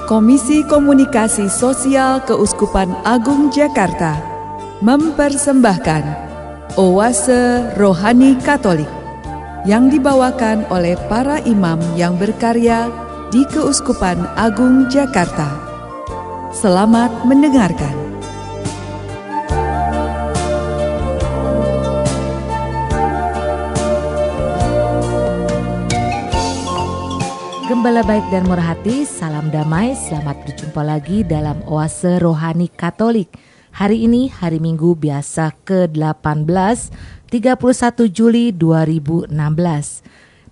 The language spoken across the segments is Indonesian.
Komisi Komunikasi Sosial Keuskupan Agung Jakarta mempersembahkan Oase Rohani Katolik yang dibawakan oleh para imam yang berkarya di Keuskupan Agung Jakarta. Selamat mendengarkan. Gembala baik dan murah hati, salam damai, selamat berjumpa lagi dalam Oase Rohani Katolik. Hari ini hari Minggu biasa ke-18, 31 Juli 2016.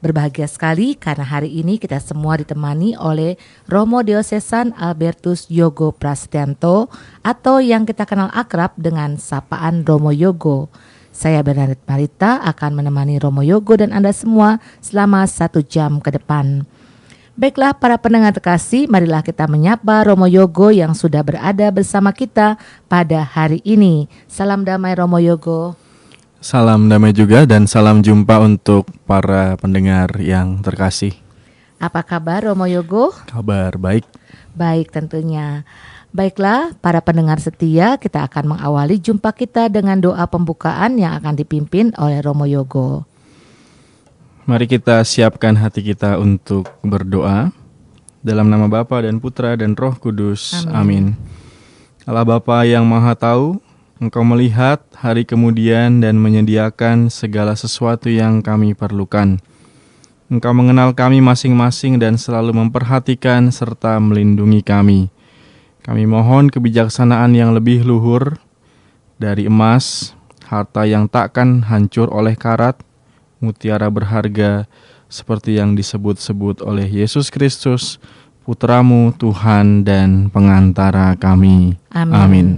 Berbahagia sekali karena hari ini kita semua ditemani oleh Romo Diosesan Albertus Yogo Prasetyanto atau yang kita kenal akrab dengan sapaan Romo Yogo. Saya Bernadette Marita akan menemani Romo Yogo dan Anda semua selama 1 jam ke depan. Baiklah para pendengar terkasih, marilah kita menyapa Romo Yogo yang sudah berada bersama kita pada hari ini. Salam damai Romo Yogo. Salam damai juga dan salam jumpa untuk para pendengar yang terkasih. Apa kabar Romo Yogo? Kabar baik. Baik tentunya. Baiklah para pendengar setia, kita akan mengawali jumpa kita dengan doa pembukaan yang akan dipimpin oleh Romo Yogo. Mari kita siapkan hati kita untuk berdoa. Dalam nama Bapa dan Putra dan Roh Kudus. Amin. Allah Bapa yang Maha Tahu, Engkau melihat hari kemudian dan menyediakan segala sesuatu yang kami perlukan. Engkau mengenal kami masing-masing dan selalu memperhatikan serta melindungi kami. Kami mohon kebijaksanaan yang lebih luhur dari emas, harta yang takkan hancur oleh karat, mutiara berharga seperti yang disebut-sebut oleh Yesus Kristus, Putramu, Tuhan dan pengantara kami. Amin.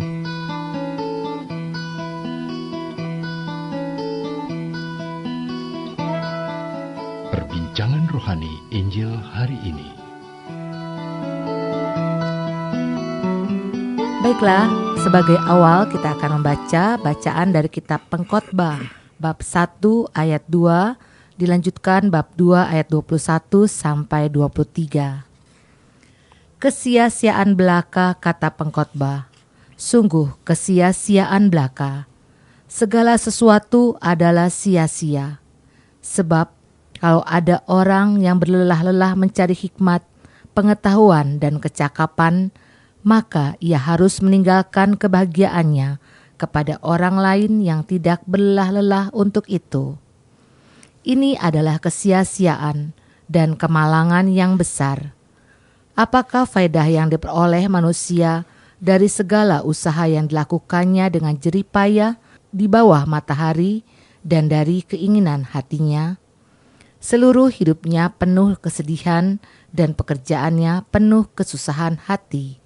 Perbincangan Rohani Injil hari ini. Baiklah, sebagai awal kita akan membaca bacaan dari kitab Pengkhotbah bab 1 ayat 2, dilanjutkan bab 2 ayat 21 sampai 23. Kesia-siaan belaka, kata pengkhotbah, sungguh kesia-siaan belaka. Segala sesuatu adalah sia-sia. Sebab kalau ada orang yang berlelah-lelah mencari hikmat, pengetahuan dan kecakapan, maka ia harus meninggalkan kebahagiaannya kepada orang lain yang tidak berlelah-lelah untuk itu. Ini adalah kesia-siaan dan kemalangan yang besar. Apakah faedah yang diperoleh manusia dari segala usaha yang dilakukannya dengan jerih payah di bawah matahari dan dari keinginan hatinya? Seluruh hidupnya penuh kesedihan dan pekerjaannya penuh kesusahan hati.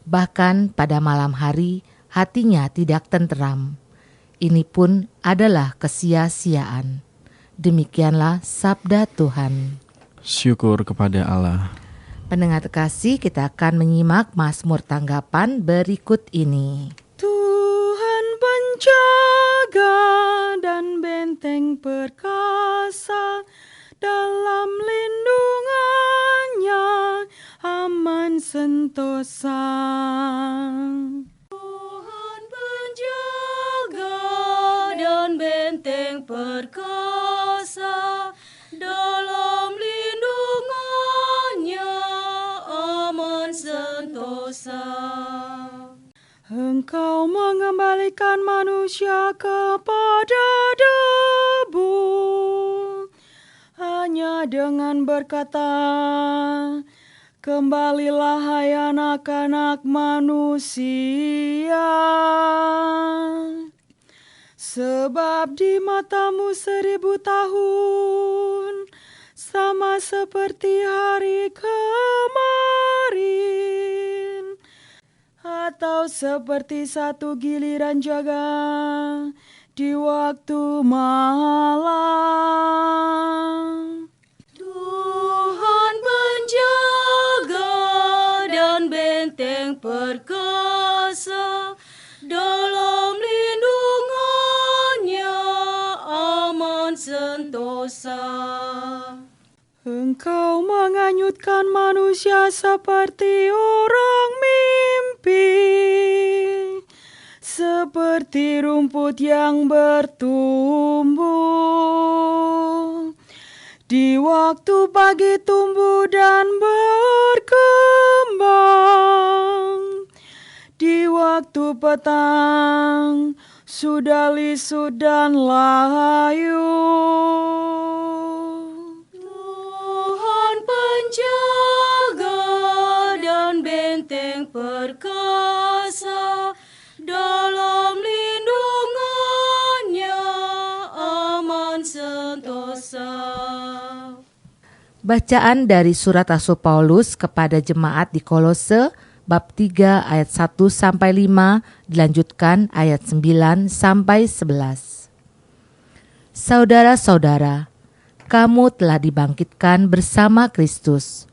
Bahkan pada malam hari, hatinya tidak tenteram. Ini pun adalah kesia-siaan. Demikianlah sabda Tuhan. Syukur kepada Allah. Pendengar terkasih, kita akan menyimak Mazmur tanggapan berikut ini. Tuhan penjaga dan benteng perkasa, dalam lindungannya aman sentosa. Dan benteng perkasa, dalam lindungannya aman sentosa. Engkau mengembalikan manusia kepada debu, hanya dengan berkata, kembalilah hai anak-anak manusia. Sebab di matamu 1000 tahun sama seperti hari kemarin, atau seperti 1 giliran jaga di waktu malam. Tuhan penjaga dan benteng perkasa, dalam lindungannya aman sentosa. Engkau menganyutkan manusia seperti orang mimpi, seperti rumput yang bertumbuh. Di waktu pagi tumbuh dan berkembang, di waktu petang sudah lisut dan layu. Tuhan penjaga dan benteng perkasa, dalam lindungannya aman sentosa. Bacaan dari surat Rasul Paulus kepada jemaat di Kolose bab 3 ayat 1 sampai 5 dilanjutkan ayat 9 sampai 11. Saudara-saudara, kamu telah dibangkitkan bersama Kristus.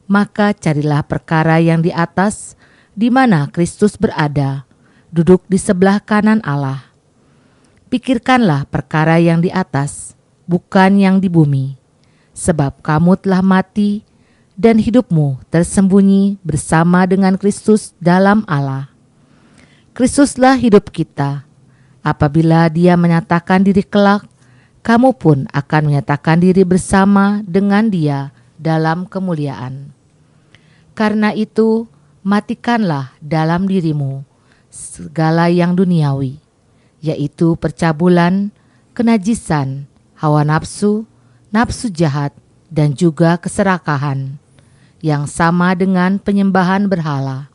Maka carilah perkara yang di atas, di mana Kristus berada, duduk di sebelah kanan Allah. Pikirkanlah perkara yang di atas, bukan yang di bumi. Sebab kamu telah mati, dan hidupmu tersembunyi bersama dengan Kristus dalam Allah. Kristuslah hidup kita. Apabila Dia menyatakan diri kelak, kamu pun akan menyatakan diri bersama dengan Dia dalam kemuliaan. Karena itu, matikanlah dalam dirimu segala yang duniawi, yaitu percabulan, kenajisan, hawa nafsu, nafsu jahat, dan juga keserakahan, yang sama dengan penyembahan berhala.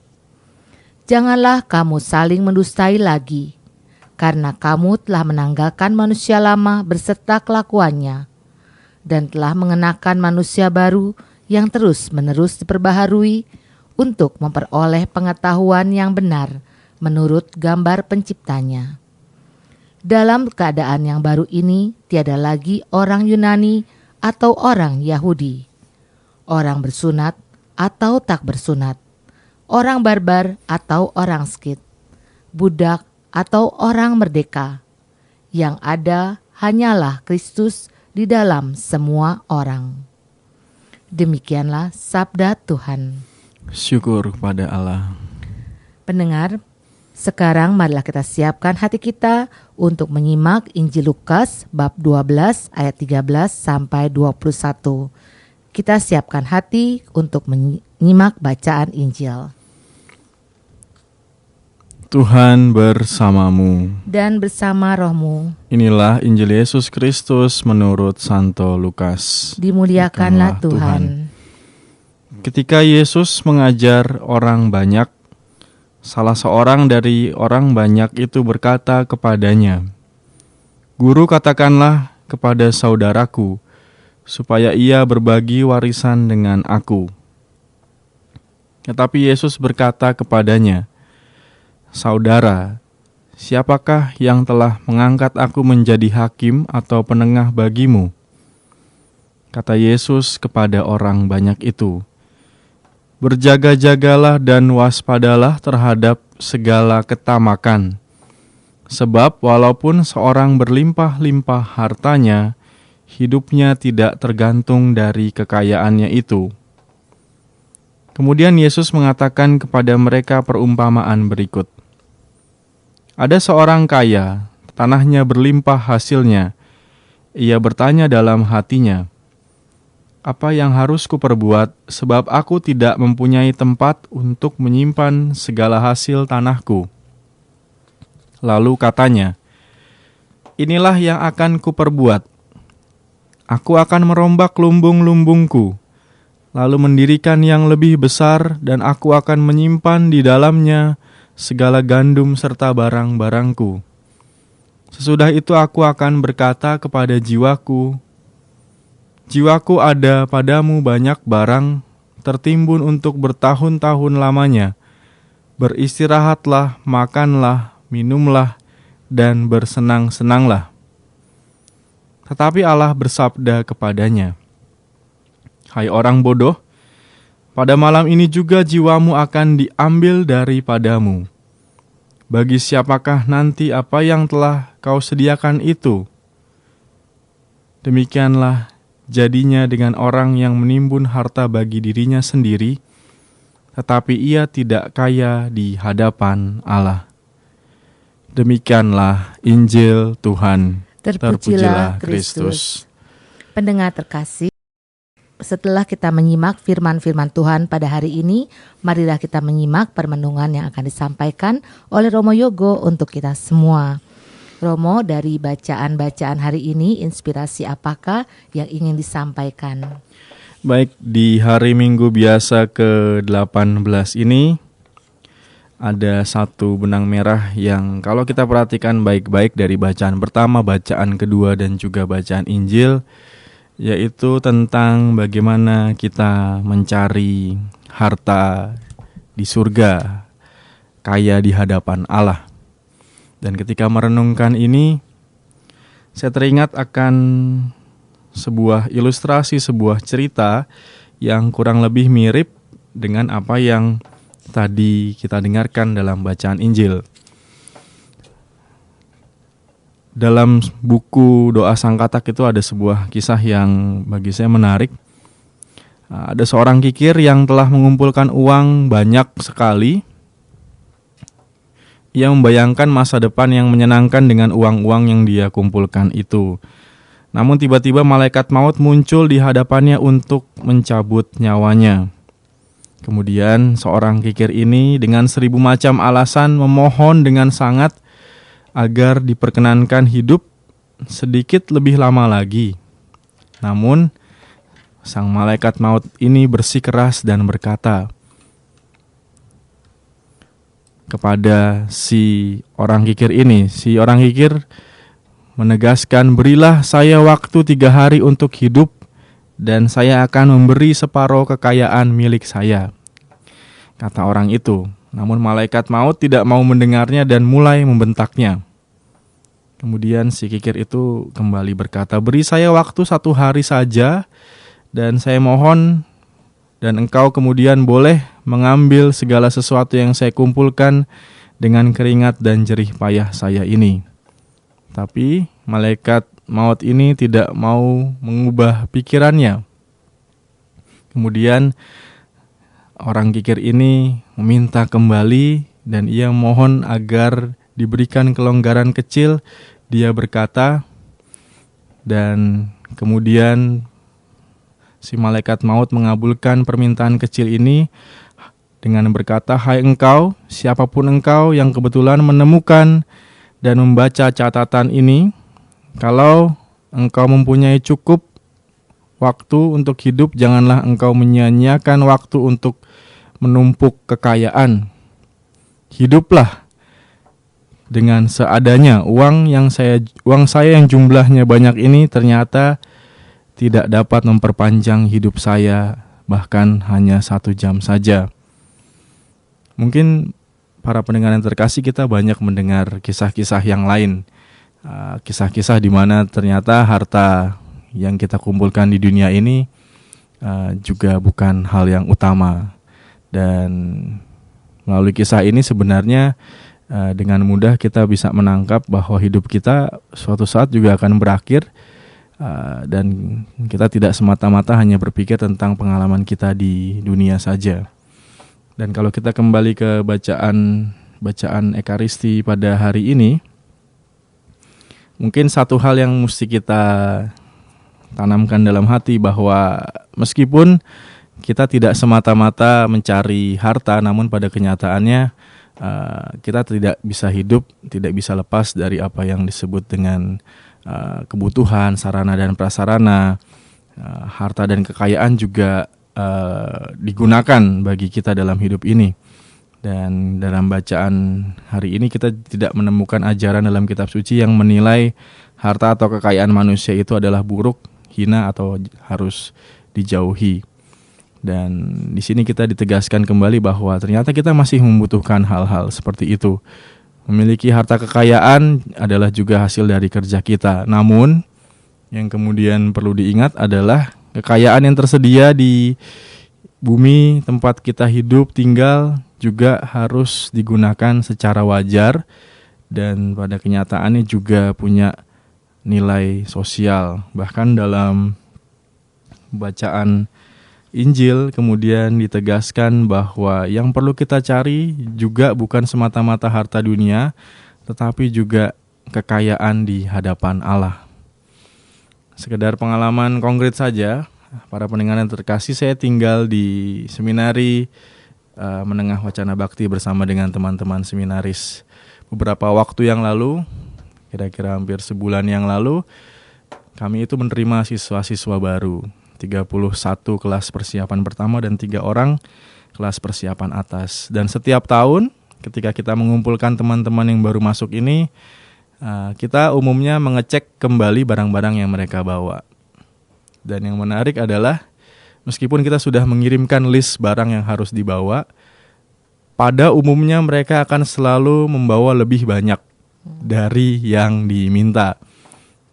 Janganlah kamu saling mendustai lagi, karena kamu telah menanggalkan manusia lama berserta kelakuannya, dan telah mengenakan manusia baru yang terus-menerus diperbaharui untuk memperoleh pengetahuan yang benar menurut gambar penciptanya. Dalam keadaan yang baru ini, tiada lagi orang Yunani atau orang Yahudi, orang bersunat atau tak bersunat, orang barbar atau orang Skit, budak atau orang merdeka. Yang ada hanyalah Kristus di dalam semua orang. Demikianlah sabda Tuhan. Syukur kepada Allah. Pendengar, sekarang marilah kita siapkan hati kita untuk menyimak Injil Lukas bab 12 ayat 13 sampai 21. Kita siapkan hati untuk menyimak bacaan Injil. Tuhan bersamamu. Dan bersama rohmu. Inilah Injil Yesus Kristus menurut Santo Lukas. Dimuliakanlah Tuhan. Ketika Yesus mengajar orang banyak, salah seorang dari orang banyak itu berkata kepadanya, "Guru, katakanlah kepada saudaraku, supaya ia berbagi warisan dengan aku." Tetapi Yesus berkata kepadanya, "Saudara, siapakah yang telah mengangkat aku menjadi hakim atau penengah bagimu?" Kata Yesus kepada orang banyak itu, "Berjaga-jagalah dan waspadalah terhadap segala ketamakan. Sebab walaupun seorang berlimpah-limpah hartanya, hidupnya tidak tergantung dari kekayaannya itu." Kemudian Yesus mengatakan kepada mereka perumpamaan berikut. Ada seorang kaya, tanahnya berlimpah hasilnya. Ia bertanya dalam hatinya, "Apa yang harus kuperbuat, sebab aku tidak mempunyai tempat untuk menyimpan segala hasil tanahku?" Lalu katanya, "Inilah yang akan kuperbuat. Aku akan merombak lumbung-lumbungku, lalu mendirikan yang lebih besar, dan aku akan menyimpan di dalamnya segala gandum serta barang-barangku. Sesudah itu aku akan berkata kepada jiwaku, jiwaku, ada padamu banyak barang tertimbun untuk bertahun-tahun lamanya. Beristirahatlah, makanlah, minumlah, dan bersenang-senanglah." Tetapi Allah bersabda kepadanya, "Hai orang bodoh, pada malam ini juga jiwamu akan diambil daripadamu. Bagi siapakah nanti apa yang telah kau sediakan itu?" Demikianlah jadinya dengan orang yang menimbun harta bagi dirinya sendiri, tetapi ia tidak kaya di hadapan Allah. Demikianlah Injil Tuhan. Terpujilah Kristus. Pendengar terkasih, setelah kita menyimak firman-firman Tuhan pada hari ini, marilah kita menyimak permenungan yang akan disampaikan oleh Romo Yogo untuk kita semua. Romo, dari bacaan-bacaan hari ini, inspirasi apakah yang ingin disampaikan? Baik, di hari Minggu biasa ke-18 ini, ada satu benang merah yang kalau kita perhatikan baik-baik dari bacaan pertama, bacaan kedua, dan juga bacaan Injil, yaitu tentang bagaimana kita mencari harta di surga, kaya di hadapan Allah. Dan ketika merenungkan ini, saya teringat akan sebuah ilustrasi, sebuah cerita yang kurang lebih mirip dengan apa yang tadi kita dengarkan dalam bacaan Injil. Dalam buku Doa Sang Katak itu ada sebuah kisah yang bagi saya menarik. Ada seorang kikir yang telah mengumpulkan uang banyak sekali. Ia membayangkan masa depan yang menyenangkan dengan uang-uang yang dia kumpulkan itu. Namun tiba-tiba malaikat maut muncul di hadapannya untuk mencabut nyawanya. Kemudian seorang kikir ini dengan 1000 macam alasan memohon dengan sangat agar diperkenankan hidup sedikit lebih lama lagi. Namun sang malaikat maut ini bersikeras dan berkata kepada si orang kikir ini, si orang kikir menegaskan, "Berilah saya waktu 3 hari untuk hidup, dan saya akan memberi separuh kekayaan milik saya," kata orang itu. Namun malaikat maut tidak mau mendengarnya dan mulai membentaknya. Kemudian si kikir itu kembali berkata, "Beri saya waktu 1 hari saja, dan saya mohon, dan engkau kemudian boleh mengambil segala sesuatu yang saya kumpulkan dengan keringat dan jerih payah saya ini." Tapi malaikat maut ini tidak mau mengubah pikirannya. Kemudian orang kikir ini meminta kembali dan ia mohon agar diberikan kelonggaran kecil. Dia berkata, dan kemudian si malaikat maut mengabulkan permintaan kecil ini dengan berkata, "Hai engkau, siapapun engkau yang kebetulan menemukan dan membaca catatan ini, kalau engkau mempunyai cukup waktu untuk hidup, janganlah engkau menyia-nyiakan waktu untuk menumpuk kekayaan. Hiduplah dengan seadanya. Uang saya yang jumlahnya banyak ini ternyata tidak dapat memperpanjang hidup saya, bahkan hanya 1 jam saja." Mungkin para pendengar yang terkasih, kita banyak mendengar kisah-kisah yang lain. Kisah-kisah di mana ternyata harta yang kita kumpulkan di dunia ini juga bukan hal yang utama. Dan melalui kisah ini sebenarnya dengan mudah kita bisa menangkap bahwa hidup kita suatu saat juga akan berakhir. Dan kita tidak semata-mata hanya berpikir tentang pengalaman kita di dunia saja. Dan kalau kita kembali ke bacaan Ekaristi pada hari ini, mungkin satu hal yang mesti kita tanamkan dalam hati bahwa meskipun kita tidak semata-mata mencari harta, namun pada kenyataannya kita tidak bisa hidup, tidak bisa lepas dari apa yang disebut dengan kebutuhan, sarana dan prasarana. Harta dan kekayaan juga digunakan bagi kita dalam hidup ini. Dan dalam bacaan hari ini kita tidak menemukan ajaran dalam kitab suci yang menilai harta atau kekayaan manusia itu adalah buruk, hina, atau harus dijauhi. Dan di sini kita ditegaskan kembali bahwa ternyata kita masih membutuhkan hal-hal seperti itu. Memiliki harta kekayaan adalah juga hasil dari kerja kita. Namun yang kemudian perlu diingat adalah kekayaan yang tersedia di bumi tempat kita hidup, tinggal, juga harus digunakan secara wajar dan pada kenyataannya juga punya nilai sosial. Bahkan dalam bacaan Injil kemudian ditegaskan bahwa yang perlu kita cari juga bukan semata-mata harta dunia, tetapi juga kekayaan di hadapan Allah. Sekedar pengalaman konkret saja, para pendengar yang terkasih, saya tinggal di seminari menengah Wacana Bakti bersama dengan teman-teman seminaris. Beberapa waktu yang lalu, kira-kira hampir sebulan yang lalu, kami itu menerima siswa-siswa baru, 31 kelas persiapan pertama dan 3 orang kelas persiapan atas. Dan setiap tahun ketika kita mengumpulkan teman-teman yang baru masuk ini, kita umumnya mengecek kembali barang-barang yang mereka bawa. Dan yang menarik adalah meskipun kita sudah mengirimkan list barang yang harus dibawa, pada umumnya mereka akan selalu membawa lebih banyak dari yang diminta.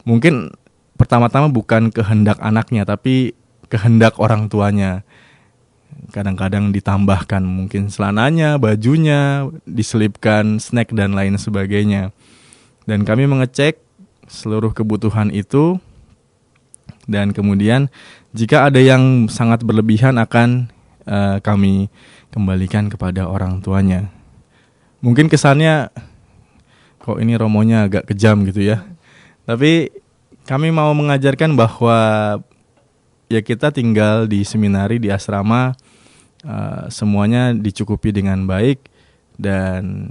Mungkin pertama-tama bukan kehendak anaknya, tapi kehendak orang tuanya. Kadang-kadang ditambahkan mungkin celananya, bajunya, diselipkan snack dan lain sebagainya. Dan kami mengecek seluruh kebutuhan itu, dan kemudian jika ada yang sangat berlebihan akan kami kembalikan kepada orang tuanya. Mungkin kesannya kok ini romonya agak kejam gitu ya. Tapi kami mau mengajarkan bahwa ya kita tinggal di seminari, di asrama, semuanya dicukupi dengan baik dan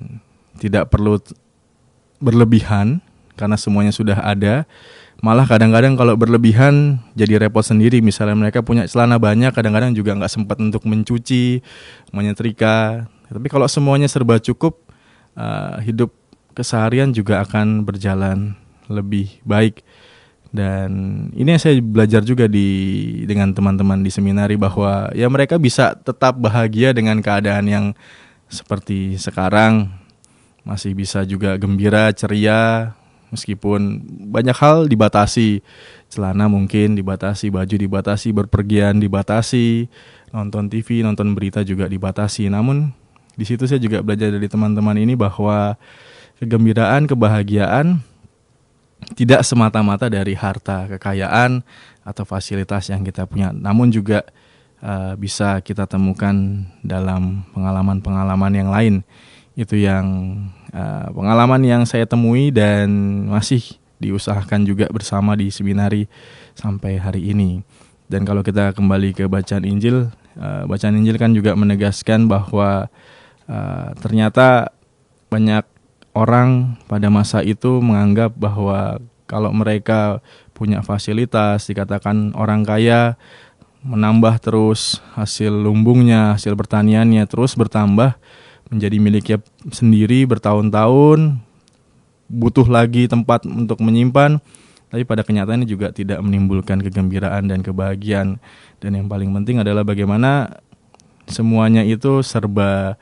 tidak perlu berlebihan karena semuanya sudah ada. Malah kadang-kadang kalau berlebihan jadi repot sendiri. Misalnya mereka punya celana banyak, kadang-kadang juga nggak sempat untuk mencuci, menyetrika. Tapi kalau semuanya serba cukup, hidup keseharian juga akan berjalan lebih baik. Dan ini yang saya belajar juga dengan teman-teman di seminari, bahwa ya mereka bisa tetap bahagia dengan keadaan yang seperti sekarang, masih bisa juga gembira, ceria, meskipun banyak hal dibatasi. Celana mungkin dibatasi, baju dibatasi, berpergian dibatasi, nonton TV, nonton berita juga dibatasi. Namun di situ saya juga belajar dari teman-teman ini bahwa kegembiraan, kebahagiaan tidak semata-mata dari harta, kekayaan, atau fasilitas yang kita punya. Namun juga bisa kita temukan dalam pengalaman-pengalaman yang lain. Itu yang pengalaman yang saya temui dan masih diusahakan juga bersama di seminari sampai hari ini. Dan kalau kita kembali ke bacaan Injil kan juga menegaskan bahwa ternyata banyak orang pada masa itu menganggap bahwa kalau mereka punya fasilitas, dikatakan orang kaya, menambah terus hasil lumbungnya, hasil pertaniannya terus bertambah menjadi miliknya sendiri bertahun-tahun, butuh lagi tempat untuk menyimpan, tapi pada kenyataannya juga tidak menimbulkan kegembiraan dan kebahagiaan. Dan yang paling penting adalah bagaimana semuanya itu serba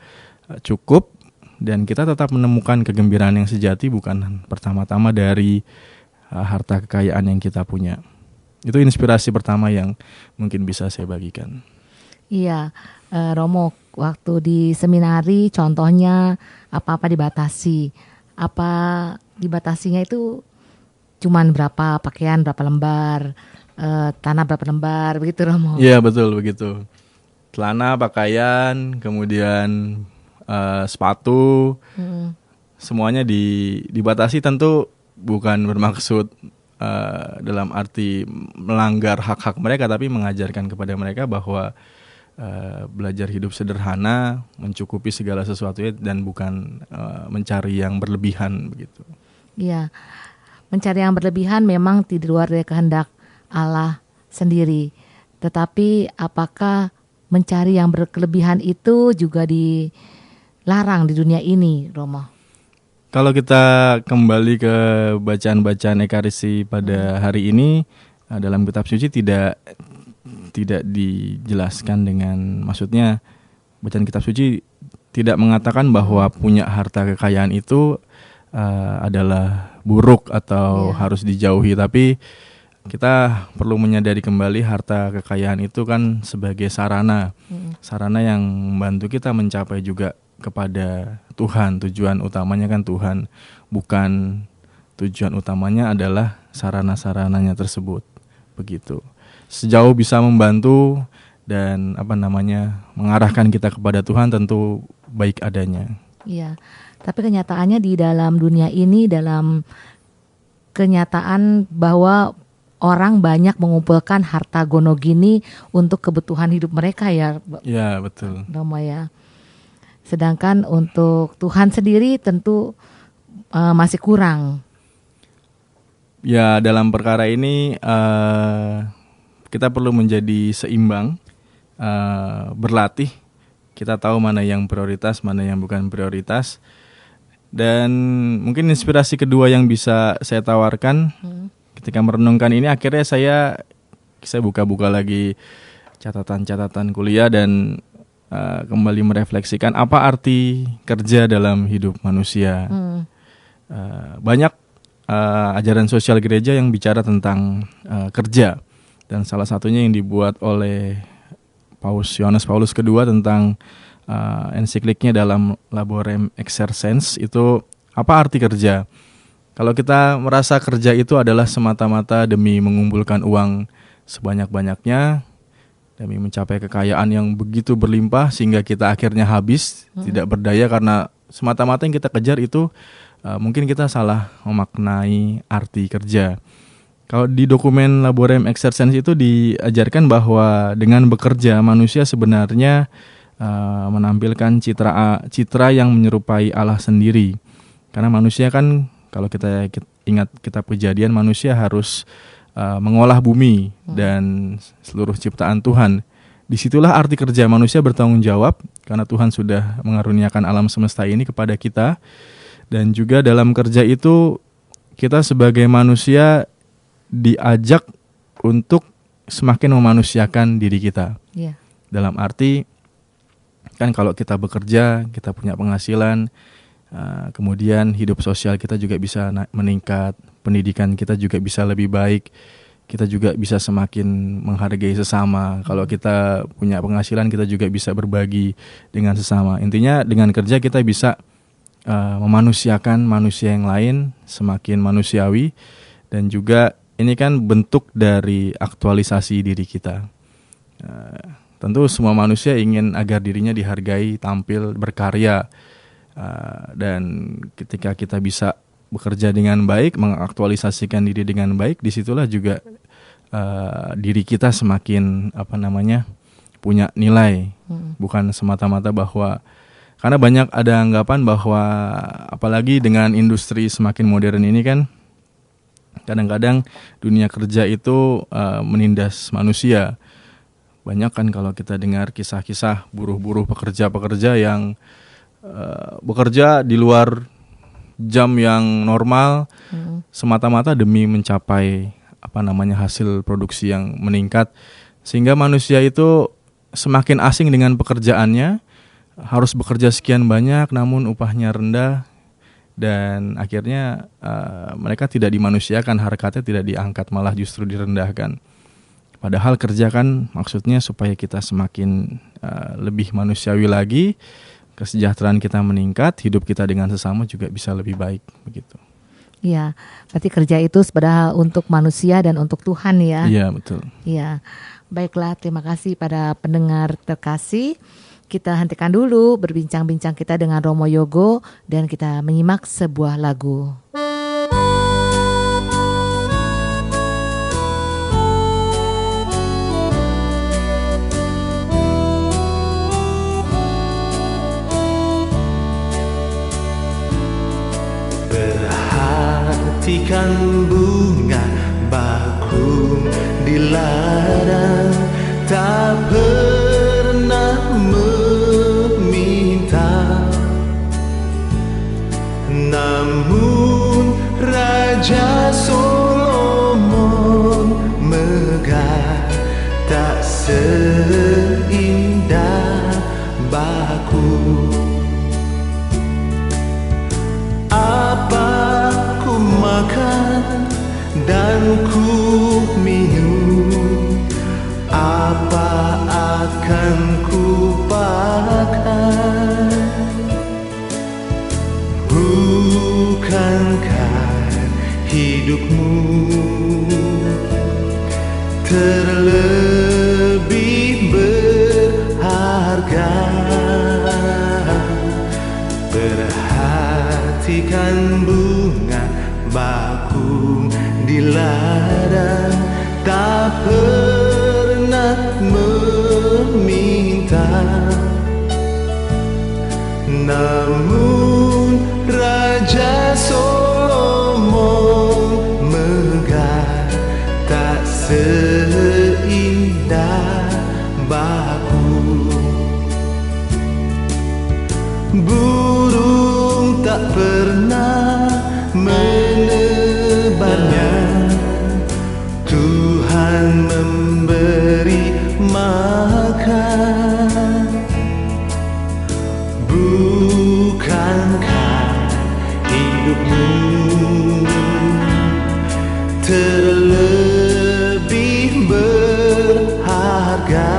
cukup, dan kita tetap menemukan kegembiraan yang sejati bukan pertama-tama dari harta kekayaan yang kita punya. Itu inspirasi pertama yang mungkin bisa saya bagikan. Iya, Romo, waktu di seminari contohnya apa-apa dibatasi. Apa dibatasinya itu cuman berapa pakaian, berapa lembar, tanah berapa lembar, begitu Romo? Iya, betul begitu. Celana, pakaian, kemudian sepatu, semuanya dibatasi. Tentu bukan bermaksud dalam arti melanggar hak-hak mereka, tapi mengajarkan kepada mereka bahwa belajar hidup sederhana, mencukupi segala sesuatunya, dan bukan mencari yang berlebihan begitu. Iya, mencari yang berlebihan memang di luar dari kehendak Allah sendiri. Tetapi apakah mencari yang berkelebihan itu juga dilarang di dunia ini, Romo? Kalau kita kembali ke bacaan-bacaan Ekaristi pada hari ini, dalam kitab suci tidak dijelaskan dengan, maksudnya bacaan kitab suci tidak mengatakan bahwa punya harta kekayaan itu adalah buruk atau harus dijauhi, tapi kita perlu menyadari kembali harta kekayaan itu kan sebagai sarana yang membantu kita mencapai juga kepada Tuhan. Tujuan utamanya kan Tuhan, bukan tujuan utamanya adalah sarana-sarananya tersebut, begitu. sejauh bisa membantu dan mengarahkan kita kepada Tuhan, tentu baik adanya. Iya. Tapi kenyataannya di dalam dunia ini, dalam kenyataan bahwa orang banyak mengumpulkan harta gono gini untuk kebutuhan hidup mereka ya. Ya, betul. Romo ya. Sedangkan untuk Tuhan sendiri tentu masih kurang. Ya, dalam perkara ini kita perlu menjadi seimbang, berlatih. Kita tahu mana yang prioritas, mana yang bukan prioritas. Dan mungkin inspirasi kedua yang bisa saya tawarkan ketika merenungkan ini, akhirnya saya buka-buka lagi catatan-catatan kuliah dan kembali merefleksikan apa arti kerja dalam hidup manusia. Banyak ajaran sosial gereja yang bicara tentang kerja, dan salah satunya yang dibuat oleh Yohanes Paulus II tentang ensikliknya dalam Laborem Exercens itu, apa arti kerja. Kalau kita merasa kerja itu adalah semata-mata demi mengumpulkan uang sebanyak-banyaknya, demi mencapai kekayaan yang begitu berlimpah sehingga kita akhirnya habis, tidak berdaya karena semata-mata yang kita kejar itu, mungkin kita salah memaknai arti kerja. Kalau di dokumen Laborem Exercens itu diajarkan bahwa dengan bekerja manusia sebenarnya menampilkan citra yang menyerupai Allah sendiri. Karena manusia kan, kalau kita ingat kitab Kejadian, manusia harus mengolah bumi dan seluruh ciptaan Tuhan. Disitulah arti kerja, manusia bertanggung jawab karena Tuhan sudah mengaruniakan alam semesta ini kepada kita. Dan juga dalam kerja itu kita sebagai manusia diajak untuk semakin memanusiakan diri kita. Yeah. Dalam arti, kan kalau kita bekerja, kita punya penghasilan, kemudian hidup sosial kita juga bisa meningkat, pendidikan kita juga bisa lebih baik, kita juga bisa semakin menghargai sesama. Kalau kita punya penghasilan, kita juga bisa berbagi dengan sesama. Intinya dengan kerja kita bisa memanusiakan manusia yang lain, semakin manusiawi, dan juga ini kan bentuk dari aktualisasi diri kita. Tentu semua manusia ingin agar dirinya dihargai, tampil, berkarya, dan ketika kita bisa bekerja dengan baik, mengaktualisasikan diri dengan baik, disitulah juga diri kita semakin punya nilai, bukan semata-mata bahwa, karena banyak ada anggapan bahwa apalagi dengan industri semakin modern ini kan, kadang-kadang dunia kerja itu menindas manusia. Banyak kan kalau kita dengar kisah-kisah buruh-buruh pekerja-pekerja yang bekerja di luar jam yang normal, semata-mata demi mencapai hasil produksi yang meningkat, sehingga manusia itu semakin asing dengan pekerjaannya, harus bekerja sekian banyak namun upahnya rendah. Dan akhirnya mereka tidak dimanusiakan, harkatnya tidak diangkat, malah justru direndahkan. Padahal kerja kan maksudnya supaya kita semakin lebih manusiawi lagi, kesejahteraan kita meningkat, hidup kita dengan sesama juga bisa lebih baik, begitu. Iya, berarti kerja itu sebenarnya untuk manusia dan untuk Tuhan ya. Iya, betul. Iya, baiklah, terima kasih pada pendengar terkasih. Kita hentikan dulu berbincang-bincang kita dengan Romo Yogo dan kita menyimak sebuah lagu. Perhatikan bunga bakung di ladang, tak pernah meminta, namun Raja Solomon megah tak seindah bakung. Apa ku makan dan ku minum, apa akan ku pakai? Bukankah hidupmu terlebih berharga. Perhatikan bunga bakung di ladang, tak pernah meminta. Namun Raja Solomon megah, tak seindah bakung. Burung tak pernah menebarnya, Tuhan memberi makan. Bukankah hidupmu terlebih berharga?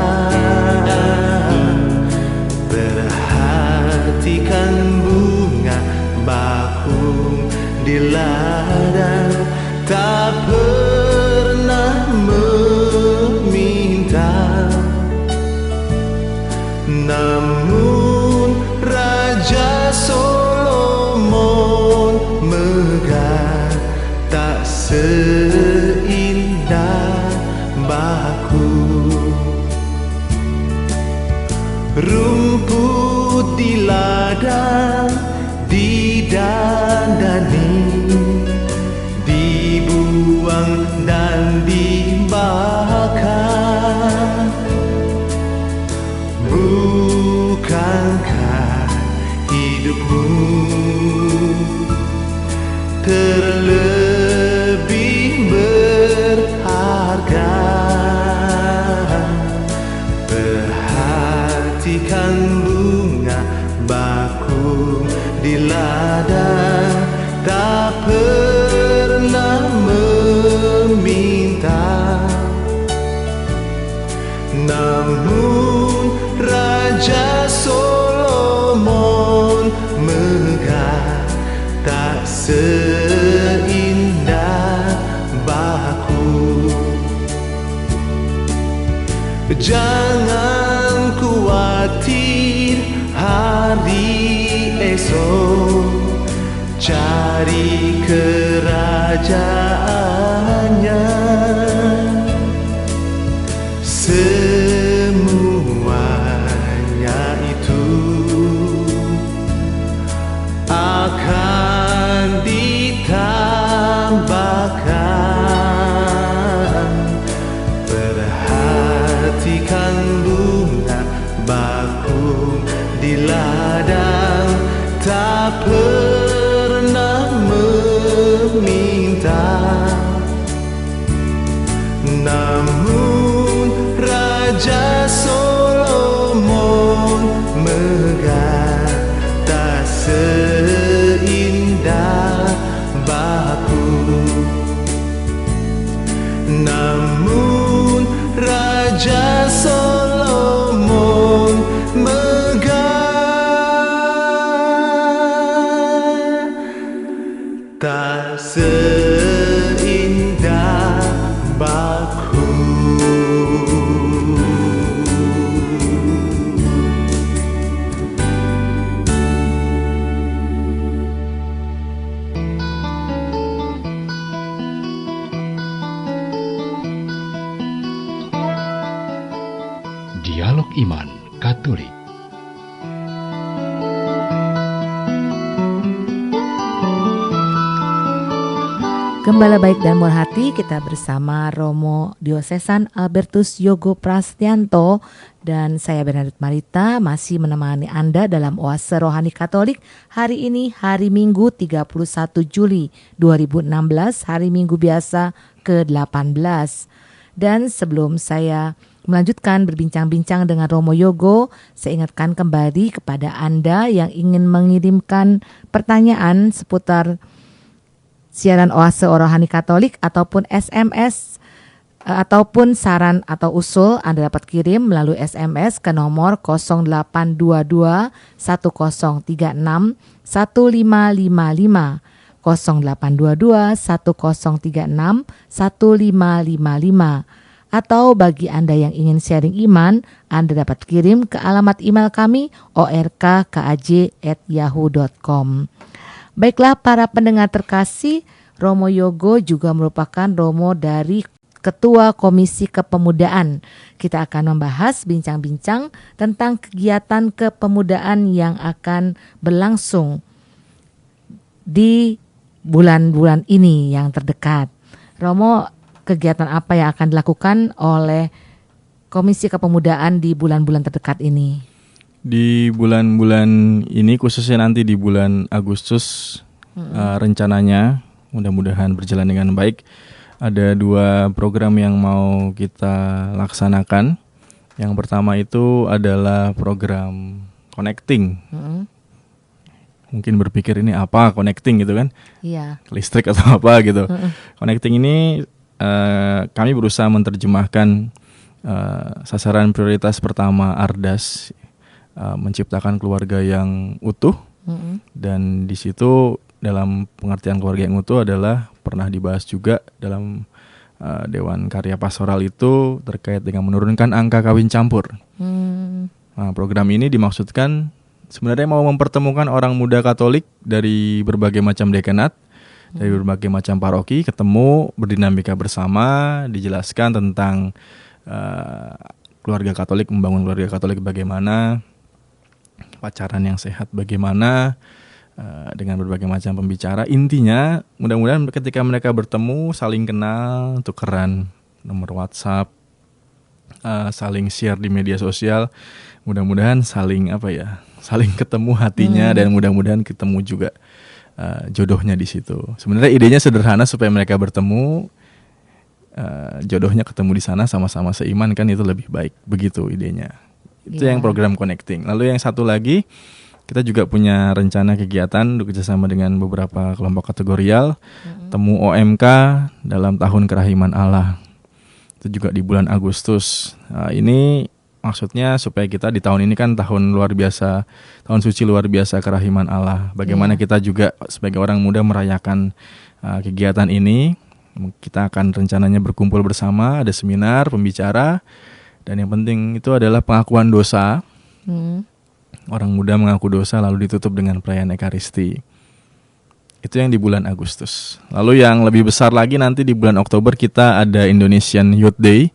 Perhatikan bunga bakung di ladang, tak pernah meminta. Namun Raja Solomon megah, tak seindah bakung. Rumput di ladang didandani, dibuang dan dibakar. Bukankah hidupmu terlebih berharga? Perhatikan bunga bakung di ladang, tak pernah meminta. Namun Raja Solomon megah, tak seindah bakung. Jangan khawatir hari esok, cari kerajaannya. Semuanya itu akan ditambahkan. Perhatikan bunga bakung di ladang, tak pernah meminta. Namun Raja Solomon megah, tak seindah bakung. Namun Raja Solomon megah, tak seindah bakung. Dialog Iman Katolik. Gembala baik dan murah hati, kita bersama Romo Diosesan Albertus Yogo Prastianto dan saya Bernadette Marita masih menemani Anda dalam Oase Rohani Katolik. Hari ini hari Minggu 31 Juli 2016, hari Minggu biasa ke-18. Dan sebelum saya melanjutkan berbincang-bincang dengan Romo Yogo, saya ingatkan kembali kepada Anda yang ingin mengirimkan pertanyaan seputar siaran Oase Rohani Katolik ataupun SMS ataupun saran atau usul, Anda dapat kirim melalui SMS ke nomor 0822 1036 1555 0822 1036 1555 Atau bagi Anda yang ingin sharing iman, Anda dapat kirim ke alamat email kami orkkaj@yahoo.com. Baiklah para pendengar terkasih, Romo Yogo juga merupakan Romo dari Ketua Komisi Kepemudaan. Kita akan membahas bincang-bincang tentang kegiatan kepemudaan yang akan berlangsung di bulan-bulan ini yang terdekat. Romo, kegiatan apa yang akan dilakukan oleh Komisi Kepemudaan di bulan-bulan terdekat ini? Di bulan-bulan ini, khususnya nanti di bulan Agustus, rencananya mudah-mudahan berjalan dengan baik. Ada 2 program yang mau kita laksanakan. Yang pertama itu adalah program connecting. Mungkin berpikir ini apa connecting gitu kan? Iya. Listrik atau apa gitu. Connecting ini kami berusaha menerjemahkan sasaran prioritas pertama Ardas, menciptakan keluarga yang utuh. Dan di situ dalam pengertian keluarga yang utuh adalah pernah dibahas juga dalam Dewan Karya Pastoral itu terkait dengan menurunkan angka kawin campur. Nah, program ini dimaksudkan sebenarnya mau mempertemukan orang muda Katolik dari berbagai macam dekanat, dari berbagai macam paroki, ketemu, berdinamika bersama, dijelaskan tentang keluarga Katolik, membangun keluarga Katolik bagaimana, pacaran yang sehat bagaimana, dengan berbagai macam pembicara. Intinya mudah-mudahan ketika mereka bertemu saling kenal, tukeran nomor WhatsApp, saling share di media sosial, mudah-mudahan saling saling ketemu hatinya dan mudah-mudahan ketemu juga jodohnya di situ. Sebenarnya idenya sederhana supaya mereka bertemu, jodohnya ketemu di sana, sama-sama seiman, kan itu lebih baik. Begitu idenya. Itu yang program connecting. Lalu yang satu lagi, kita juga punya rencana kegiatan untuk kerjasama dengan beberapa kelompok kategorial, temu OMK dalam tahun kerahiman Allah. Itu juga di bulan Agustus. Ini maksudnya supaya kita di tahun ini kan tahun luar biasa, tahun suci luar biasa kerahiman Allah. Bagaimana kita juga sebagai orang muda merayakan kegiatan ini. Kita akan rencananya berkumpul bersama, ada seminar, pembicara, dan yang penting itu adalah pengakuan dosa. Orang muda mengaku dosa lalu ditutup dengan perayaan Ekaristi. Itu yang di bulan Agustus. Lalu yang lebih besar lagi nanti di bulan Oktober kita ada Indonesian Youth Day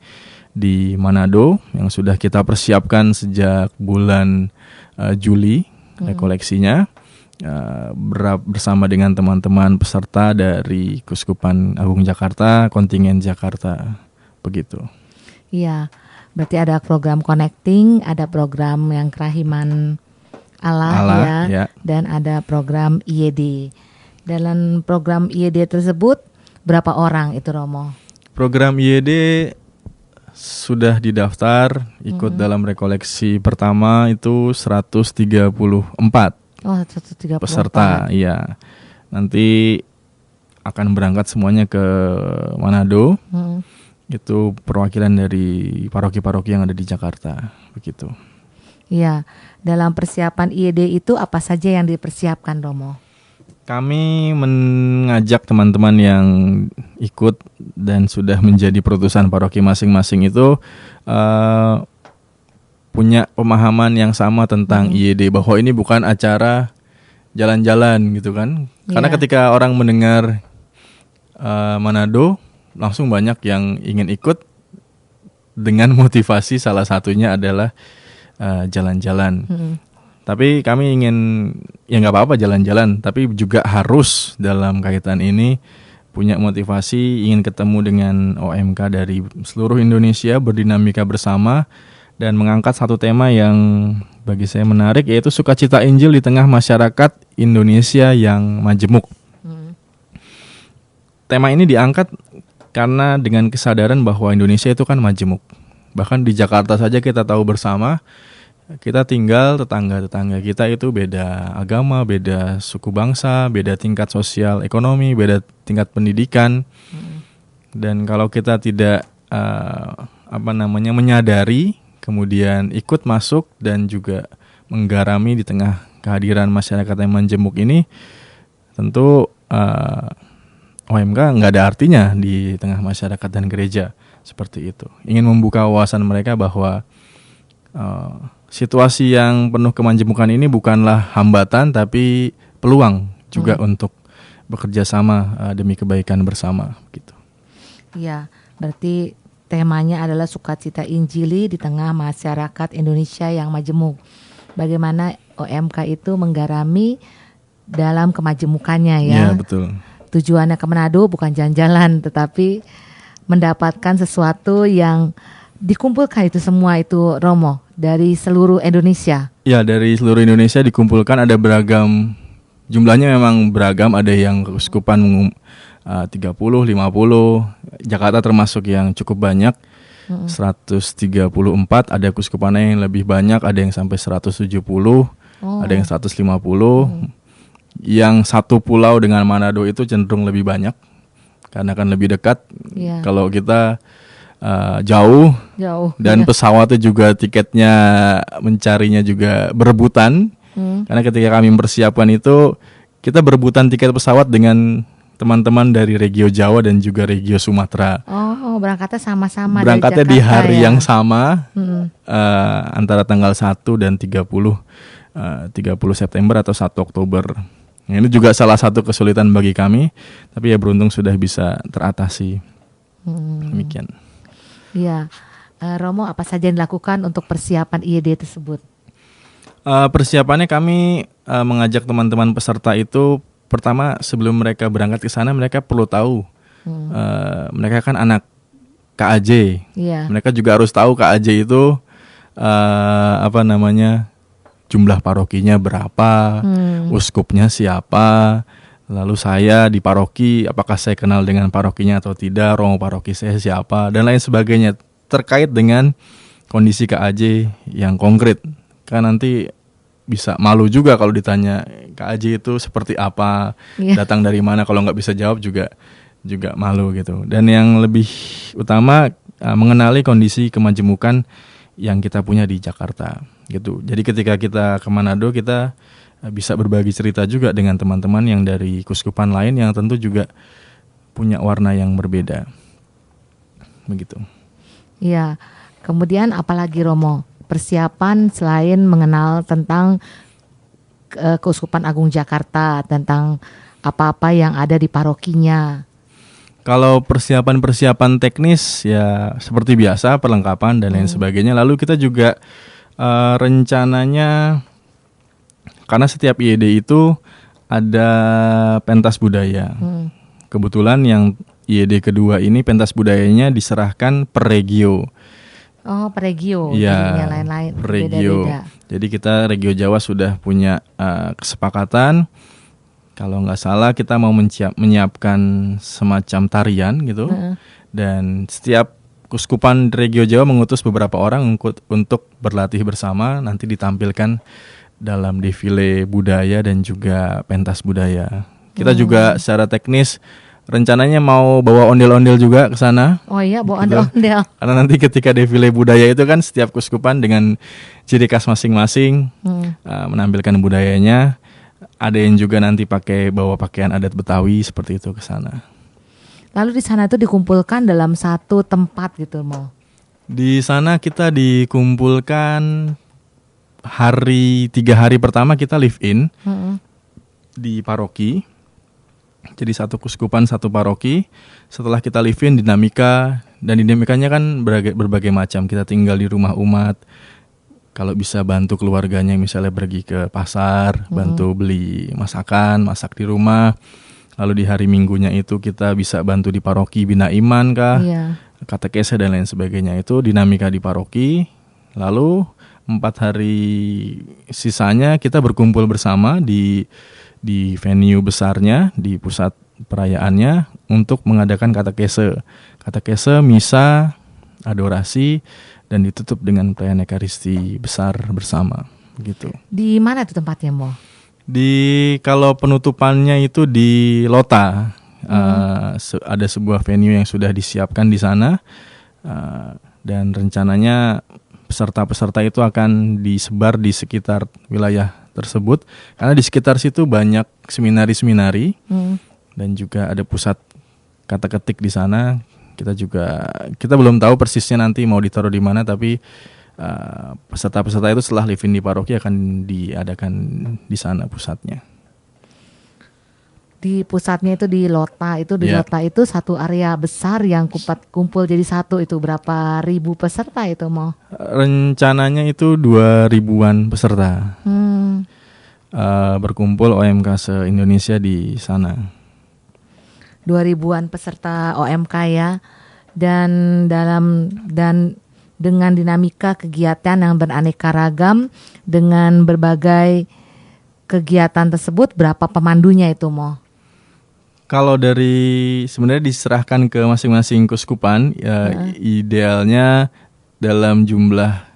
di Manado yang sudah kita persiapkan sejak bulan Juli rekoleksinya, bersama dengan teman-teman peserta dari Keuskupan Agung Jakarta, kontingen Jakarta, begitu. Iya. Berarti ada program connecting, ada program yang kerahiman Allah ya, dan ada program IYD. Dalam program IYD tersebut berapa orang itu, Romo? Program IYD sudah didaftar ikut dalam rekoleksi pertama itu 134. Oh, 134 peserta, iya. Nanti akan berangkat semuanya ke Manado. Itu perwakilan dari paroki-paroki yang ada di Jakarta, begitu. Iya, dalam persiapan IYD itu apa saja yang dipersiapkan, Romo? Kami mengajak teman-teman yang ikut dan sudah menjadi perutusan paroki masing-masing itu punya pemahaman yang sama tentang IYD, bahwa ini bukan acara jalan-jalan gitu kan. Karena ketika orang mendengar Manado, langsung banyak yang ingin ikut dengan motivasi salah satunya adalah jalan-jalan. Tapi kami ingin, ya nggak apa-apa jalan-jalan, tapi juga harus dalam kaitan ini punya motivasi ingin ketemu dengan OMK dari seluruh Indonesia, berdinamika bersama, dan mengangkat satu tema yang bagi saya menarik, yaitu sukacita Injil di tengah masyarakat Indonesia yang majemuk. Tema ini diangkat karena dengan kesadaran bahwa Indonesia itu kan majemuk. Bahkan di Jakarta saja kita tahu bersama, kita tinggal tetangga-tetangga kita itu beda agama, beda suku bangsa, beda tingkat sosial ekonomi, beda tingkat pendidikan. Dan kalau kita tidak menyadari, kemudian ikut masuk dan juga menggarami di tengah kehadiran masyarakat yang majemuk ini, tentu OMK nggak ada artinya di tengah masyarakat dan gereja. seperti itu. Ingin membuka wawasan mereka bahwa situasi yang penuh kemajemukan ini bukanlah hambatan tapi peluang juga untuk bekerja sama demi kebaikan bersama gitu. Iya, berarti temanya adalah sukacita Injili di tengah masyarakat Indonesia yang majemuk. Bagaimana OMK itu menggarami dalam kemajemukannya ya. Iya, betul. Tujuannya ke Manado bukan jalan-jalan, tetapi mendapatkan sesuatu yang dikumpulkan itu semua itu, Romo, dari seluruh Indonesia. Ya, dari seluruh Indonesia dikumpulkan, ada beragam, jumlahnya memang beragam, ada yang keuskupan 30, 50, Jakarta termasuk yang cukup banyak, 134, ada keuskupannya yang lebih banyak, ada yang sampai 170, ada yang 150. Yang satu pulau dengan Manado itu cenderung lebih banyak karena kan lebih dekat. Kalau kita jauh dan pesawatnya juga tiketnya mencarinya juga berebutan. Karena ketika kami mempersiapkan itu kita berebutan tiket pesawat dengan teman-teman dari Regio Jawa dan juga Regio Sumatera. Oh, berangkatnya sama-sama berangkatnya dari di Jakarta, hari ya? yang sama, antara tanggal 1 dan 30 September atau 1 Oktober. Nah, ini juga salah satu kesulitan bagi kami, tapi ya beruntung sudah bisa teratasi. Demikian. Iya, Romo, apa saja yang dilakukan untuk persiapan IED tersebut? Persiapannya kami mengajak teman-teman peserta itu, pertama sebelum mereka berangkat ke sana mereka perlu tahu, mereka kan anak KAJ, mereka juga harus tahu KAJ itu jumlah parokinya berapa, uskupnya siapa, lalu saya di paroki apakah saya kenal dengan parokinya atau tidak, romo paroki saya siapa, dan lain sebagainya terkait dengan kondisi KAJ yang konkret. Kan nanti bisa malu juga kalau ditanya KAJ itu seperti apa, datang dari mana, kalau nggak bisa jawab juga malu gitu. Dan yang lebih utama mengenali kondisi kemajemukan yang kita punya di Jakarta gitu. Jadi ketika kita ke Manado kita bisa berbagi cerita juga dengan teman-teman yang dari keuskupan lain yang tentu juga punya warna yang berbeda. Begitu. Iya. Kemudian apalagi, Romo, persiapan selain mengenal tentang Keuskupan Agung Jakarta, tentang apa-apa yang ada di parokinya? Kalau persiapan teknis ya seperti biasa, perlengkapan dan lain sebagainya. Lalu kita juga rencananya, karena setiap IED itu ada pentas budaya. Kebetulan yang IED kedua ini pentas budayanya diserahkan per regio. Oh, per regio. Ya, lain-lain. per regio. Beda-beda. Jadi kita Regio Jawa sudah punya kesepakatan. Kalau nggak salah kita mau menyiapkan semacam tarian gitu. Dan setiap keuskupan Regio Jawa mengutus beberapa orang untuk berlatih bersama, nanti ditampilkan dalam defile budaya dan juga pentas budaya. Kita juga secara teknis rencananya mau bawa ondel-ondel juga ke sana. Oh iya, bawa ondel-ondel. Karena nanti ketika defile budaya itu kan setiap keuskupan dengan ciri khas masing-masing menampilkan budayanya. Ada yang juga nanti bawa pakaian adat Betawi seperti itu ke sana. Lalu di sana tuh dikumpulkan dalam satu tempat gitu, Mo? Di sana kita dikumpulkan 3 hari pertama kita live in di paroki. Jadi satu keuskupan satu paroki. Setelah kita live in, dinamikanya kan berbagai macam. Kita tinggal di rumah umat. Kalau bisa bantu keluarganya misalnya pergi ke pasar, bantu beli masak di rumah. Lalu di hari Minggunya itu kita bisa bantu di paroki Bina Iman kah, katekese dan lain sebagainya. Itu dinamika di paroki. Lalu 4 hari sisanya kita berkumpul bersama di venue besarnya, di pusat perayaannya untuk mengadakan katekese, misa, adorasi, dan ditutup dengan perayaan Ekaristi besar bersama gitu. Di mana tuh tempatnya, Mo? Kalau penutupannya itu di Lota. Ada sebuah venue yang sudah disiapkan di sana. Dan rencananya peserta-peserta itu akan disebar di sekitar wilayah tersebut. Karena di sekitar situ banyak seminari-seminari. Dan juga ada pusat kata ketik di sana. Kita belum tahu persisnya nanti mau ditaruh di mana, tapi peserta-peserta itu setelah live-in di paroki akan diadakan di sana pusatnya. Di pusatnya itu di Lota itu, Lota itu satu area besar yang kumpul jadi satu, itu berapa ribu peserta itu mau? Rencananya itu 2.000-an peserta. Berkumpul OMK se-Indonesia di sana. 2.000-an peserta OMK ya. Dan dengan dinamika kegiatan yang beraneka ragam, dengan berbagai kegiatan tersebut, berapa pemandunya itu Mo? Kalau sebenarnya diserahkan ke masing-masing keuskupan, idealnya dalam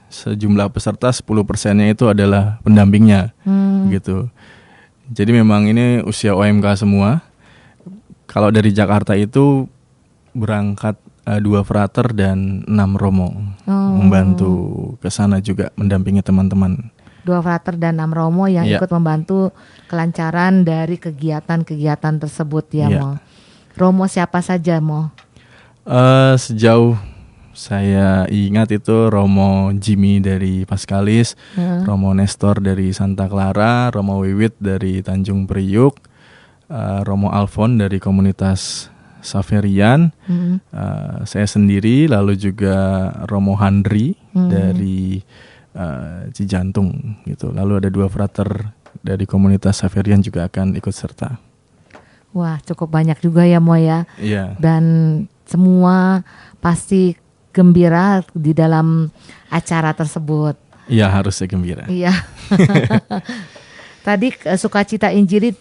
sejumlah peserta 10%-nya itu adalah pendampingnya, gitu. Jadi memang ini usia OMK semua. Kalau dari Jakarta itu berangkat 2 frater dan 6 romo membantu ke sana juga mendampingi teman-teman. 2 frater dan 6 romo yang ikut membantu kelancaran dari kegiatan-kegiatan tersebut ya Mo. Romo siapa saja Mo? Sejauh saya ingat itu Romo Jimmy dari Paskalis, Romo Nestor dari Santa Clara, Romo Wiwit dari Tanjung Priuk, Romo Alfon dari komunitas Saverian, saya sendiri, lalu juga Romo Handri dari Cijantung gitu. Lalu ada 2 frater dari komunitas Saverian juga akan ikut serta. Wah, cukup banyak juga ya Mo ya. Iya. Dan semua pasti gembira di dalam acara tersebut. Iya, harusnya gembira. Iya. Tadi sukacita Injili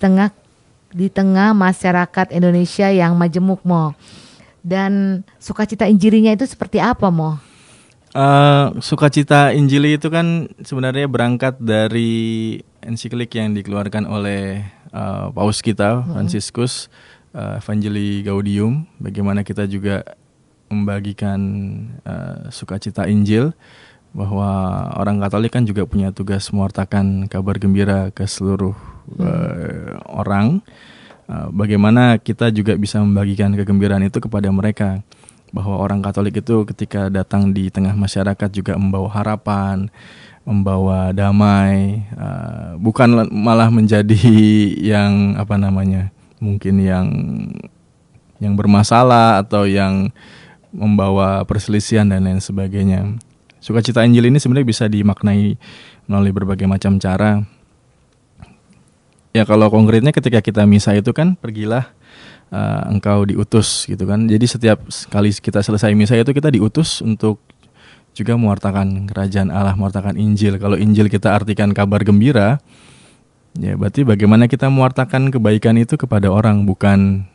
di tengah masyarakat Indonesia yang majemuk Mo. Dan sukacita Injilinya itu seperti apa Mo? Sukacita Injili itu kan sebenarnya berangkat dari ensiklik yang dikeluarkan oleh Paus kita Fransiskus, Evangelii Gaudium. Bagaimana kita juga membagikan sukacita Injil, bahwa orang Katolik kan juga punya tugas mewartakan kabar gembira ke seluruh orang. Bagaimana kita juga bisa membagikan kegembiraan itu kepada mereka, bahwa orang Katolik itu ketika datang di tengah masyarakat juga membawa harapan, membawa damai, bukan malah menjadi yang mungkin yang bermasalah atau yang membawa perselisihan dan lain sebagainya. Sukacita Injil ini sebenarnya bisa dimaknai melalui berbagai macam cara. Ya kalau konkretnya ketika kita misa itu kan, pergilah engkau diutus gitu kan. Jadi setiap kali kita selesai misa itu kita diutus untuk juga mewartakan kerajaan Allah, mewartakan Injil. Kalau Injil kita artikan kabar gembira, ya berarti bagaimana kita mewartakan kebaikan itu kepada orang, bukan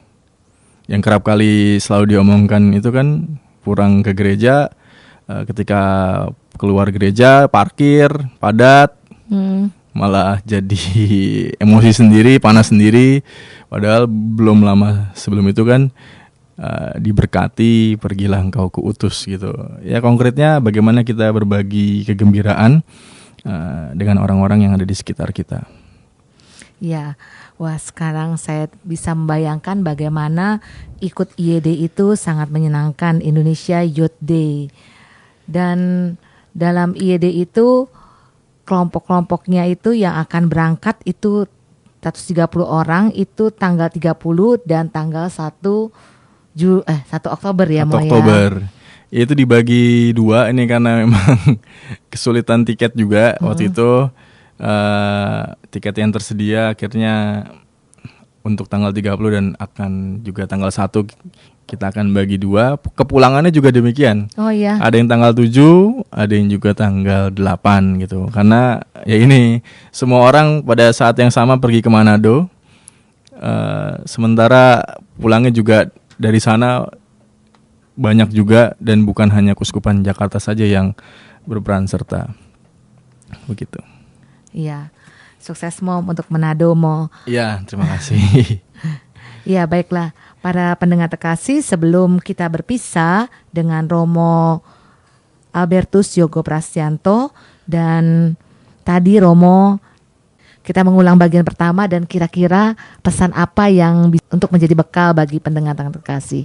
yang kerap kali selalu diomongkan itu kan, pulang ke gereja, ketika keluar gereja parkir padat, malah jadi emosi sendiri, panas sendiri. Padahal belum lama sebelum itu kan diberkati, pergilah engkau kuutus gitu. Ya konkretnya bagaimana kita berbagi kegembiraan dengan orang-orang yang ada di sekitar kita. Ya, wah sekarang saya bisa membayangkan bagaimana ikut IYD itu sangat menyenangkan, Indonesia Youth Day. Dan dalam IYD itu kelompok-kelompoknya itu yang akan berangkat itu 130 orang, itu tanggal 30 dan tanggal 1 Oktober ya Mo ya. 1 Oktober. Itu dibagi 2 ini karena memang kesulitan tiket juga waktu itu. Tiket yang tersedia akhirnya untuk tanggal 30 dan akan juga tanggal 1 kita akan bagi 2. Kepulangannya juga demikian. Oh iya. Ada yang tanggal 7, ada yang juga tanggal 8 gitu. Karena ya ini semua orang pada saat yang sama pergi ke Manado. Sementara pulangnya juga dari sana banyak juga, dan bukan hanya Keuskupan Jakarta saja yang berperan serta. Begitu. Iya. Sukses Mo untuk Manado Mo. Iya, terima kasih. Ya baiklah, para pendengar terkasih, sebelum kita berpisah dengan Romo Albertus Yogo Prastianto, dan tadi Romo kita mengulang bagian pertama, dan kira-kira pesan apa yang untuk menjadi bekal bagi pendengar terkasih?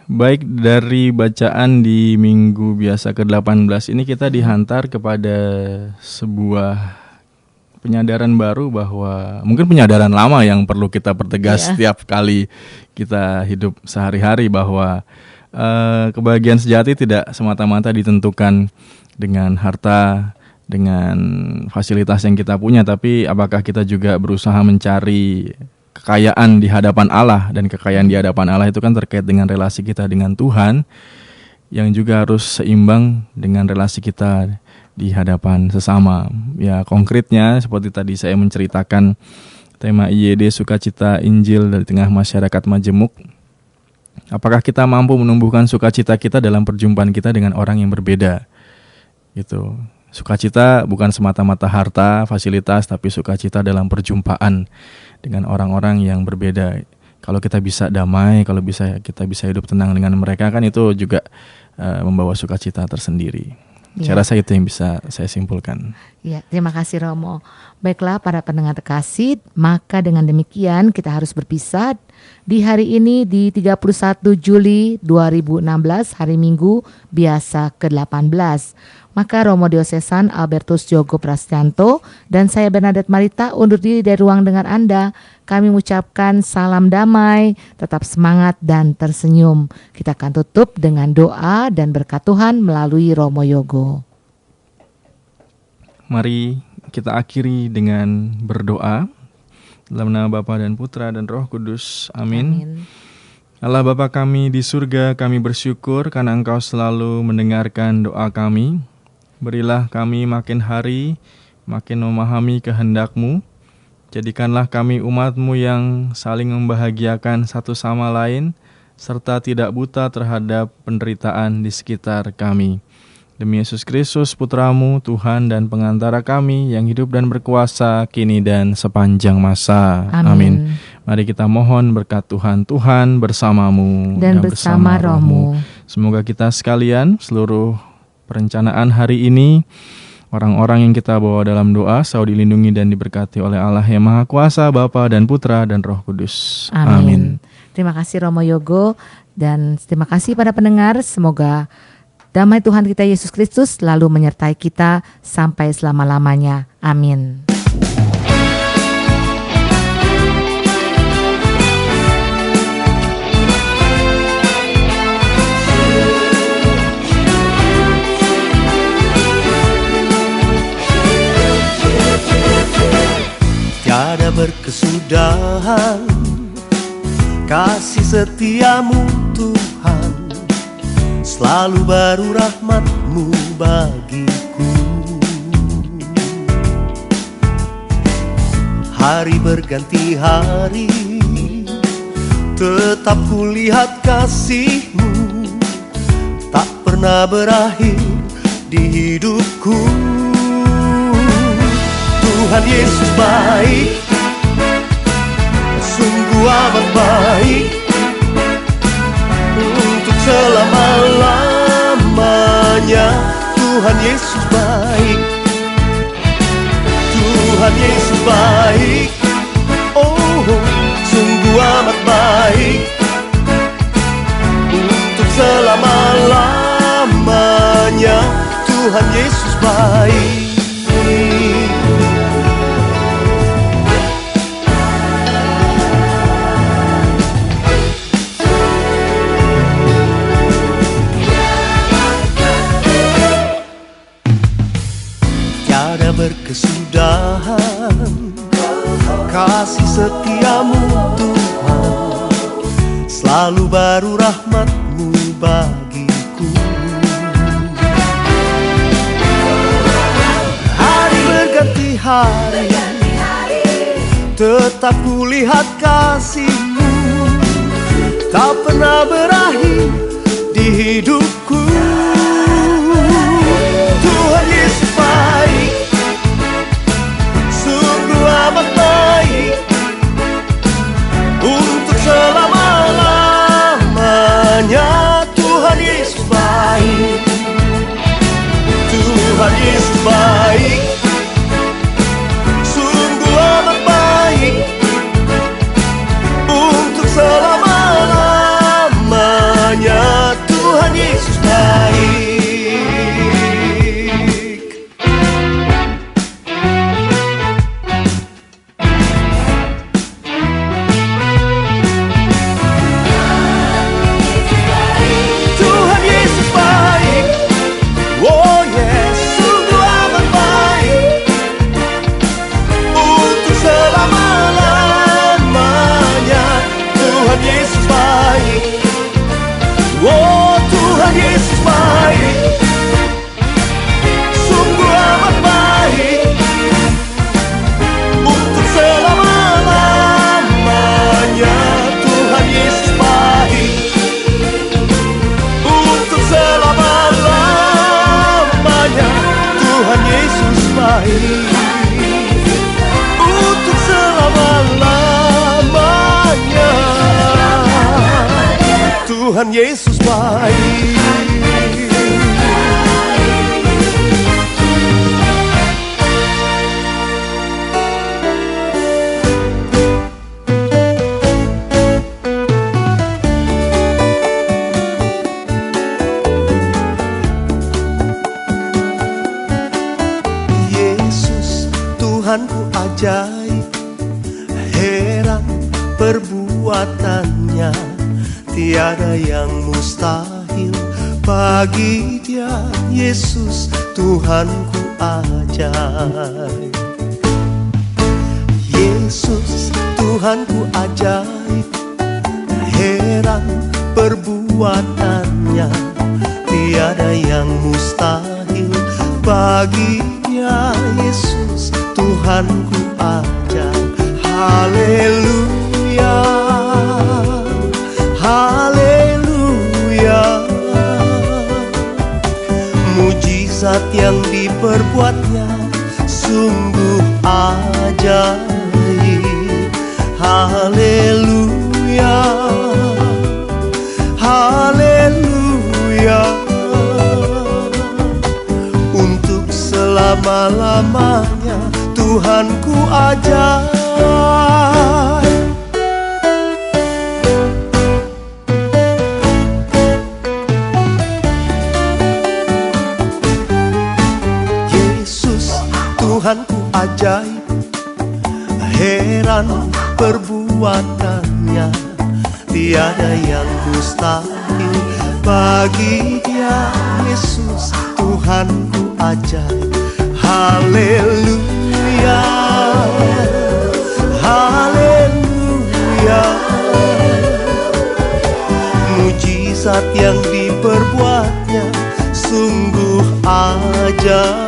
Baik, dari bacaan di minggu biasa ke-18 ini kita dihantar kepada sebuah penyadaran baru, bahwa mungkin penyadaran lama yang perlu kita pertegas setiap kali kita hidup sehari-hari, bahwa kebahagiaan sejati tidak semata-mata ditentukan dengan harta, dengan fasilitas yang kita punya, tapi apakah kita juga berusaha mencari kekayaan di hadapan Allah. Dan kekayaan di hadapan Allah itu kan terkait dengan relasi kita dengan Tuhan, yang juga harus seimbang dengan relasi kita di hadapan sesama. Ya, konkretnya seperti tadi saya menceritakan tema IYD Sukacita Injil dari tengah masyarakat majemuk. Apakah kita mampu menumbuhkan sukacita kita dalam perjumpaan kita dengan orang yang berbeda? Gitu. Sukacita bukan semata-mata harta, fasilitas, tapi sukacita dalam perjumpaan dengan orang-orang yang berbeda. Kalau kita bisa damai, kalau kita bisa hidup tenang dengan mereka, kan itu juga membawa sukacita tersendiri. Saya rasa itu yang bisa saya simpulkan. Ya, terima kasih Romo. Baiklah para pendengar terkasih, maka dengan demikian kita harus berpisah di hari ini di 31 Juli 2016, hari Minggu biasa ke-18. Maka Romo Diosesan Albertus Jogo Prastianto dan saya Bernadette Marita undur diri dari ruang dengar Anda. Kami mengucapkan salam damai, tetap semangat dan tersenyum. Kita akan tutup dengan doa dan berkat Tuhan melalui Romo Yogo. Mari kita akhiri dengan berdoa. Dalam nama Bapa dan Putra dan Roh Kudus. Amin. Allah Bapa kami di surga, kami bersyukur karena Engkau selalu mendengarkan doa kami. Berilah kami makin hari makin memahami kehendak-Mu. Jadikanlah kami umat-Mu yang saling membahagiakan satu sama lain, serta tidak buta terhadap penderitaan di sekitar kami. Demi Yesus Kristus Putra-Mu, Tuhan dan pengantara kami yang hidup dan berkuasa kini dan sepanjang masa. Amin. Mari kita mohon berkat Tuhan bersamamu dan bersama Roh-Mu. Semoga kita sekalian, seluruh perencanaan hari ini, orang-orang yang kita bawa dalam doa selalu dilindungi dan diberkati oleh Allah yang Maha Kuasa, Bapa dan Putra dan Roh Kudus. Amin. Terima kasih Romo Yogo dan terima kasih pada pendengar. Semoga damai Tuhan kita Yesus Kristus selalu menyertai kita sampai selama-lamanya. Amin. Tiada berkesudahan kasih setiamu Tuhan, selalu baru rahmat-Mu bagiku. Hari berganti hari, tetap kulihat kasih-Mu, tak pernah berakhir di hidupku. Tuhan Yesus baik, sungguh amat baik, untuk selama-lamanya. Tuhan Yesus baik, Tuhan Yesus baik, oh sungguh amat baik, untuk selama-lamanya. Tuhan Yesus baik. Tiada berkesudahan kasih setiamu Tuhan, selalu baru rahmat-Mu bagiku. Hari berganti hari, tetap kulihat kasih-Mu, tak pernah berakhir di hidupku. Tuhan Yesus baik, sungguh amat baik, untuk selama-lamanya. Tuhan Yesus baik, Tuhan Yesus baik, sungguh amat baik, untuk selama-lamanya. Tuhan Yesus baik, sungguh amat baik, untuk selama-lamanya. Tuhan Yesus baik, untuk selama-lamanya. Tuhan Yesus baik, untuk selama-lamanya. Tuhan Yesus baik. Yesus Tuhanku ajaib, heran perbuatannya, tiada yang mustahil bagi Dia. Yesus Tuhanku ajaib, Yesus Tuhanku ajaib, heran perbuatannya, tiada yang mustahil bagi Dia. Yesus Tuhanku ajaib. Haleluya, haleluya. Mujizat yang diperbuatnya sungguh ajaib. Haleluya, haleluya. Untuk selama-lamanya Tuhanku ajaib. Yesus Tuhanku ajaib, heran perbuatannya, tiada yang mustahil bagi Dia. Yesus Tuhanku ajaib. Haleluya, haleluya. Mujizat yang diperbuatnya sungguh ajaib.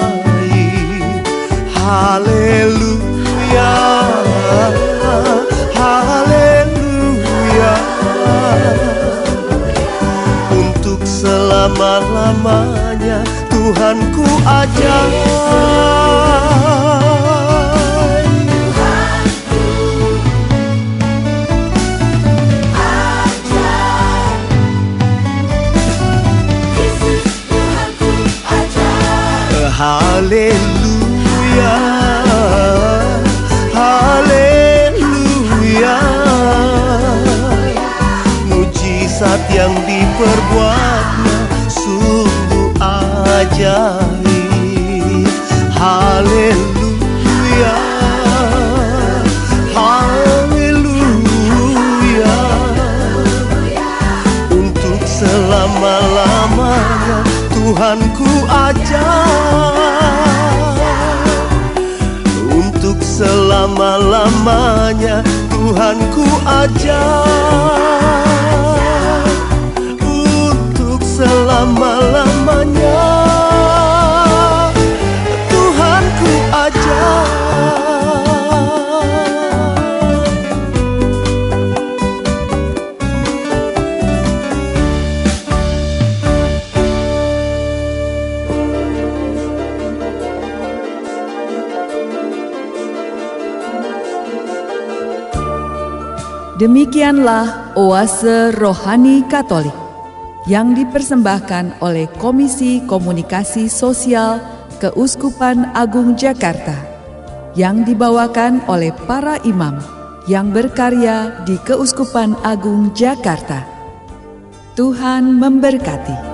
Haleluya, haleluya. Untuk selama-lamanya Tuhanku ajaib. Haleluya, haleluya. Mujizat yang diperbuatnya sungguh ajaib. Haleluya, haleluya. Untuk selama-lamanya Tuhanku ajaib. Untuk selama-lamanya Tuhanku ajaib. Untuk selama-lamanya Tuhanku ajaib. Demikianlah Oase Rohani Katolik yang dipersembahkan oleh Komisi Komunikasi Sosial Keuskupan Agung Jakarta, yang dibawakan oleh para imam yang berkarya di Keuskupan Agung Jakarta. Tuhan memberkati.